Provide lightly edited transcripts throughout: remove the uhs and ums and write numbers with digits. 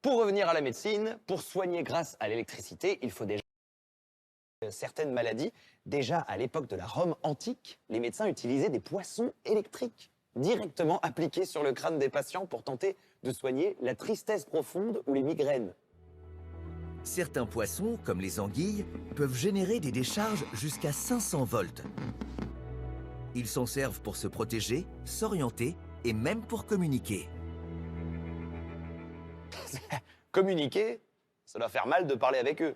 Pour revenir à la médecine, pour soigner grâce à l'électricité, il faut déjà certaines maladies. Déjà à l'époque de la Rome antique, les médecins utilisaient des poissons électriques directement appliqués sur le crâne des patients pour tenter de soigner la tristesse profonde ou les migraines. Certains poissons, comme les anguilles, peuvent générer des décharges jusqu'à 500 volts. Ils s'en servent pour se protéger, s'orienter et même pour communiquer. Communiquer, ça doit faire mal de parler avec eux.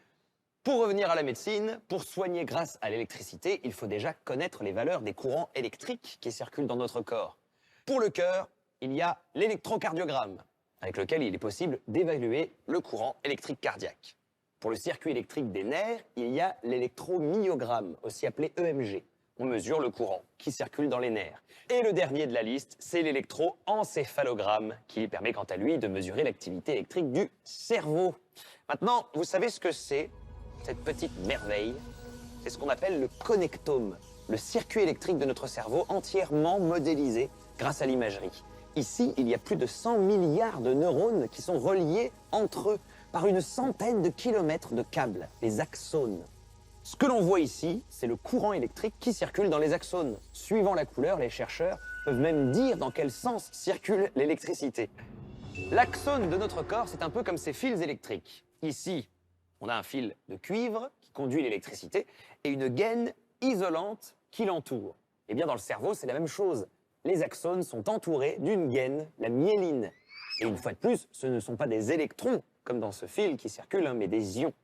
Pour revenir à la médecine, pour soigner grâce à l'électricité, il faut déjà connaître les valeurs des courants électriques qui circulent dans notre corps. Pour le cœur, il y a l'électrocardiogramme, avec lequel il est possible d'évaluer le courant électrique cardiaque. Pour le circuit électrique des nerfs, il y a l'électromyogramme, aussi appelé EMG. On mesure le courant qui circule dans les nerfs. Et le dernier de la liste, c'est l'électroencéphalogramme, qui permet quant à lui de mesurer l'activité électrique du cerveau. Maintenant, vous savez ce que c'est, cette petite merveille? C'est ce qu'on appelle le connectome, le circuit électrique de notre cerveau entièrement modélisé grâce à l'imagerie. Ici, il y a plus de 100 milliards de neurones qui sont reliés entre eux par une centaine de kilomètres de câbles, les axones. Ce que l'on voit ici, c'est le courant électrique qui circule dans les axones. Suivant la couleur, les chercheurs peuvent même dire dans quel sens circule l'électricité. L'axone de notre corps, c'est un peu comme ces fils électriques. Ici, on a un fil de cuivre qui conduit l'électricité et une gaine isolante qui l'entoure. Eh bien, dans le cerveau, c'est la même chose. Les axones sont entourés d'une gaine, la myéline. Et une fois de plus, ce ne sont pas des électrons, comme dans ce fil qui circule, mais des ions.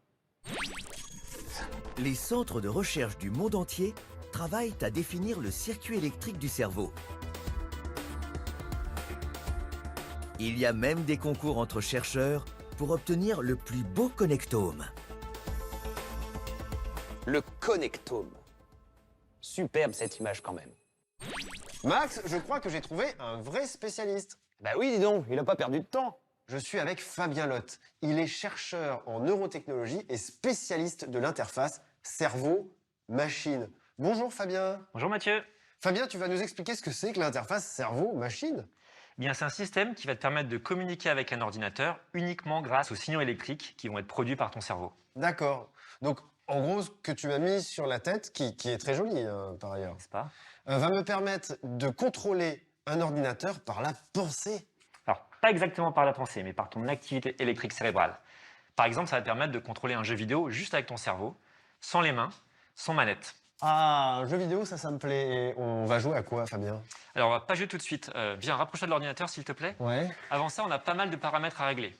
Les centres de recherche du monde entier travaillent à définir le circuit électrique du cerveau. Il y a même des concours entre chercheurs pour obtenir le plus beau connectome. Le connectome. Superbe cette image quand même. Max, je crois que j'ai trouvé un vrai spécialiste. Bah oui, dis donc, il n'a pas perdu de temps. Je suis avec Fabien Lotte. Il est chercheur en neurotechnologie et spécialiste de l'interface cerveau-machine. Bonjour Fabien. Bonjour Mathieu. Fabien, tu vas nous expliquer ce que c'est que l'interface cerveau-machine? Bien, c'est un système qui va te permettre de communiquer avec un ordinateur uniquement grâce aux signaux électriques qui vont être produits par ton cerveau. D'accord. Donc, en gros, ce que tu m'as mis sur la tête, qui est très joli par ailleurs, N'est-ce pas? va me permettre de contrôler un ordinateur par la pensée. Alors, pas exactement par la pensée, mais par ton activité électrique cérébrale. Par exemple, ça va te permettre de contrôler un jeu vidéo juste avec ton cerveau, sans les mains, sans manette. Ah, un jeu vidéo, ça me plaît. Et on va jouer à quoi, Fabien? Alors, on va pas jouer tout de suite. Viens, rapproche-toi de l'ordinateur, s'il te plaît. Ouais. Avant ça, on a pas mal de paramètres à régler.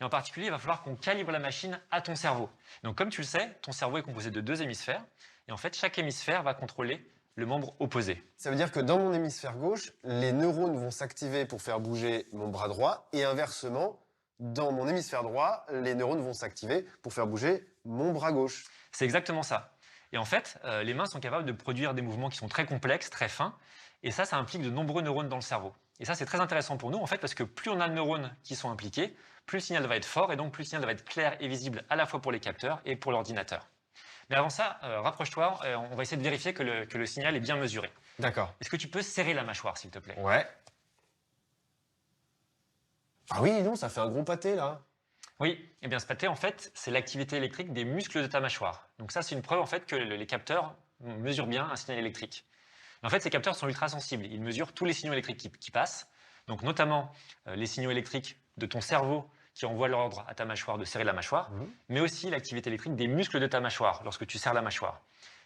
Et en particulier, il va falloir qu'on calibre la machine à ton cerveau. Donc, comme tu le sais, ton cerveau est composé de 2 hémisphères. Et en fait, chaque hémisphère va contrôler le membre opposé. Ça veut dire que dans mon hémisphère gauche, les neurones vont s'activer pour faire bouger mon bras droit et inversement, dans mon hémisphère droit, les neurones vont s'activer pour faire bouger mon bras gauche. C'est exactement ça. Et en fait, les mains sont capables de produire des mouvements qui sont très complexes, très fins. Et ça implique de nombreux neurones dans le cerveau. Et ça, c'est très intéressant pour nous, en fait, parce que plus on a de neurones qui sont impliqués, plus le signal va être fort et donc plus le signal va être clair et visible à la fois pour les capteurs et pour l'ordinateur. Mais avant ça, rapproche-toi, on va essayer de vérifier que le signal est bien mesuré. D'accord. Est-ce que tu peux serrer la mâchoire, s'il te plaît? Ouais. Ah oui, non, ça fait un gros pâté, là. Oui, et bien ce pâté, en fait, c'est l'activité électrique des muscles de ta mâchoire. Donc ça, c'est une preuve, en fait, que les capteurs mesurent bien un signal électrique. En fait, ces capteurs sont ultra sensibles. Ils mesurent tous les signaux électriques qui passent, donc notamment les signaux électriques de ton cerveau qui envoie l'ordre à ta mâchoire de serrer la mâchoire, mais aussi l'activité électrique des muscles de ta mâchoire lorsque tu serres la mâchoire.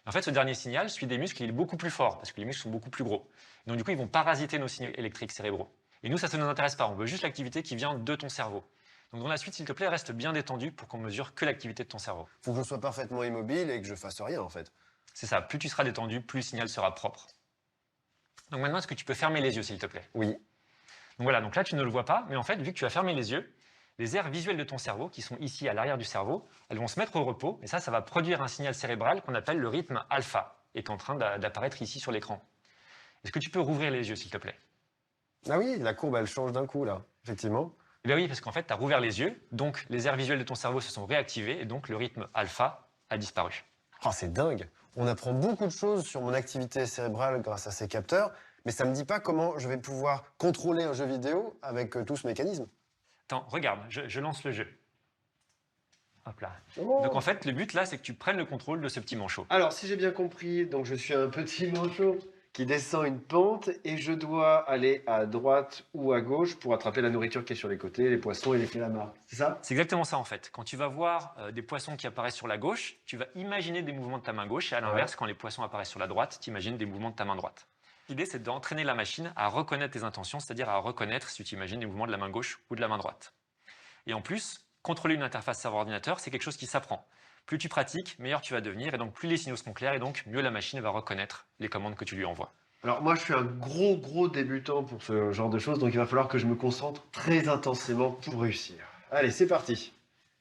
En fait, ce dernier signal, celui des muscles, il est beaucoup plus fort parce que les muscles sont beaucoup plus gros. Donc du coup, ils vont parasiter nos signaux électriques cérébraux. Et nous, ça ne nous intéresse pas. On veut juste l'activité qui vient de ton cerveau. Donc dans la suite, s'il te plaît, reste bien détendu pour qu'on mesure que l'activité de ton cerveau. Faut que je sois parfaitement immobile et que je fasse rien, en fait. C'est ça. Plus tu seras détendu, plus le signal sera propre. Donc maintenant, est-ce que tu peux fermer les yeux, s'il te plaît? Oui. Donc voilà, donc là, tu ne le vois pas, mais en fait, vu que tu as fermé les yeux, les aires visuelles de ton cerveau, qui sont ici à l'arrière du cerveau, elles vont se mettre au repos, et ça va produire un signal cérébral qu'on appelle le rythme alpha, et qui est en train d'apparaître ici sur l'écran. Est-ce que tu peux rouvrir les yeux, s'il te plaît? Ah oui, la courbe, elle change d'un coup, là, effectivement. Eh bien oui, parce qu'en fait, tu as rouvert les yeux, donc les aires visuelles de ton cerveau se sont réactivées, et donc le rythme alpha a disparu. Oh, c'est dingue. On apprend beaucoup de choses sur mon activité cérébrale grâce à ces capteurs, mais ça me dit pas comment je vais pouvoir contrôler un jeu vidéo avec tout ce mécanisme. Attends, regarde, je lance le jeu. Hop là. Oh. Donc en fait, le but là, c'est que tu prennes le contrôle de ce petit manchot. Alors, si j'ai bien compris, donc je suis un petit manchot qui descend une pente et je dois aller à droite ou à gauche pour attraper la nourriture qui est sur les côtés, les poissons et les calamars. C'est ça? C'est exactement ça en fait. Quand tu vas voir des poissons qui apparaissent sur la gauche, tu vas imaginer des mouvements de ta main gauche et à l'inverse, quand les poissons apparaissent sur la droite, tu imagines des mouvements de ta main droite. L'idée, c'est d'entraîner la machine à reconnaître tes intentions, c'est-à-dire à reconnaître si tu imagines des mouvements de la main gauche ou de la main droite. Et en plus, contrôler une interface serveur-ordinateur, c'est quelque chose qui s'apprend. Plus tu pratiques, meilleur tu vas devenir, et donc plus les signaux seront clairs, et donc mieux la machine va reconnaître les commandes que tu lui envoies. Alors moi, je suis un gros débutant pour ce genre de choses, donc il va falloir que je me concentre très intensément pour réussir. Allez, c'est parti.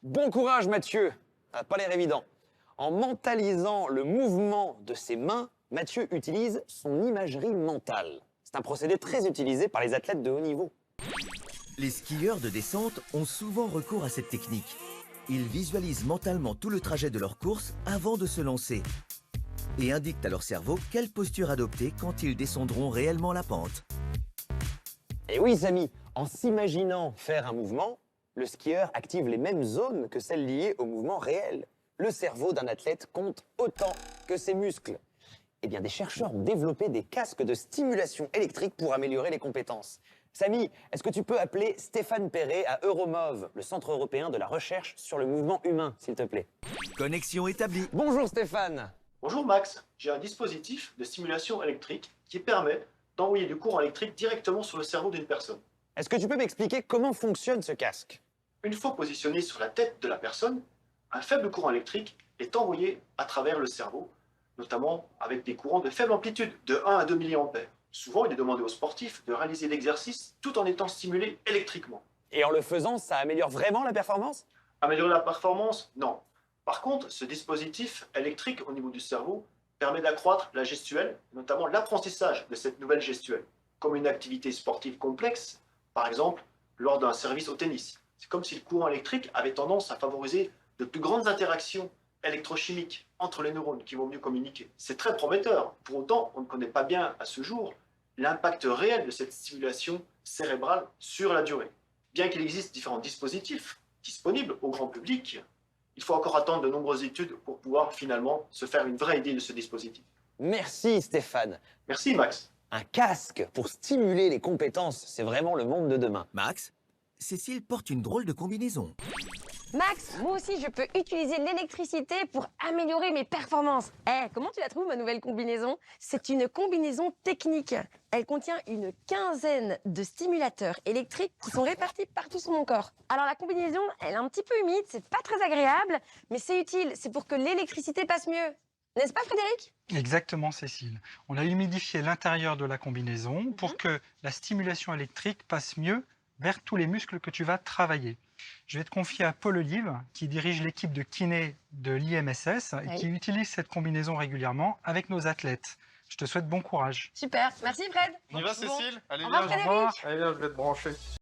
Bon courage, Mathieu. Ça n'a pas l'air évident. En mentalisant le mouvement de ses mains, Mathieu utilise son imagerie mentale. C'est un procédé très utilisé par les athlètes de haut niveau. Les skieurs de descente ont souvent recours à cette technique. Ils visualisent mentalement tout le trajet de leur course avant de se lancer et indiquent à leur cerveau quelle posture adopter quand ils descendront réellement la pente. Et oui, Samy, en s'imaginant faire un mouvement, le skieur active les mêmes zones que celles liées au mouvement réel. Le cerveau d'un athlète compte autant que ses muscles. Eh bien, des chercheurs ont développé des casques de stimulation électrique pour améliorer les compétences. Samy, est-ce que tu peux appeler Stéphane Perret à Euromov, le Centre européen de la recherche sur le mouvement humain, s'il te plaît? Connexion établie. Bonjour Stéphane. Bonjour Max, j'ai un dispositif de stimulation électrique qui permet d'envoyer du courant électrique directement sur le cerveau d'une personne. Est-ce que tu peux m'expliquer comment fonctionne ce casque? Une fois positionné sur la tête de la personne, un faible courant électrique est envoyé à travers le cerveau, notamment avec des courants de faible amplitude, de 1 à 2 mA. Souvent, il est demandé aux sportifs de réaliser l'exercice tout en étant stimulés électriquement. Et en le faisant, ça améliore vraiment la performance? Améliorer la performance? Non. Par contre, ce dispositif électrique au niveau du cerveau permet d'accroître la gestuelle, notamment l'apprentissage de cette nouvelle gestuelle, comme une activité sportive complexe, par exemple lors d'un service au tennis. C'est comme si le courant électrique avait tendance à favoriser de plus grandes interactions électrochimiques entre les neurones qui vont mieux communiquer. C'est très prometteur. Pour autant, on ne connaît pas bien à ce jour l'impact réel de cette stimulation cérébrale sur la durée. Bien qu'il existe différents dispositifs disponibles au grand public, il faut encore attendre de nombreuses études pour pouvoir finalement se faire une vraie idée de ce dispositif. Merci Stéphane. Merci Max. Un casque pour stimuler les compétences, c'est vraiment le monde de demain. Max, Cécile porte une drôle de combinaison. Max, moi aussi, je peux utiliser l'électricité pour améliorer mes performances. Comment tu la trouves, ma nouvelle combinaison? C'est une combinaison technique. Elle contient une quinzaine de stimulateurs électriques qui sont répartis partout sur mon corps. Alors, la combinaison, elle est un petit peu humide, c'est pas très agréable, mais c'est utile, c'est pour que l'électricité passe mieux. N'est-ce pas, Frédéric? Exactement, Cécile. On a humidifié l'intérieur de la combinaison pour que la stimulation électrique passe mieux vers tous les muscles que tu vas travailler. Je vais te confier à Paul Olive, qui dirige l'équipe de kiné de l'IMSS et qui utilise cette combinaison régulièrement avec nos athlètes. Je te souhaite bon courage. Super, merci Fred. On y va, Cécile? Allez, Au revoir, viens, Frédéric. Allez, viens, je vais te brancher.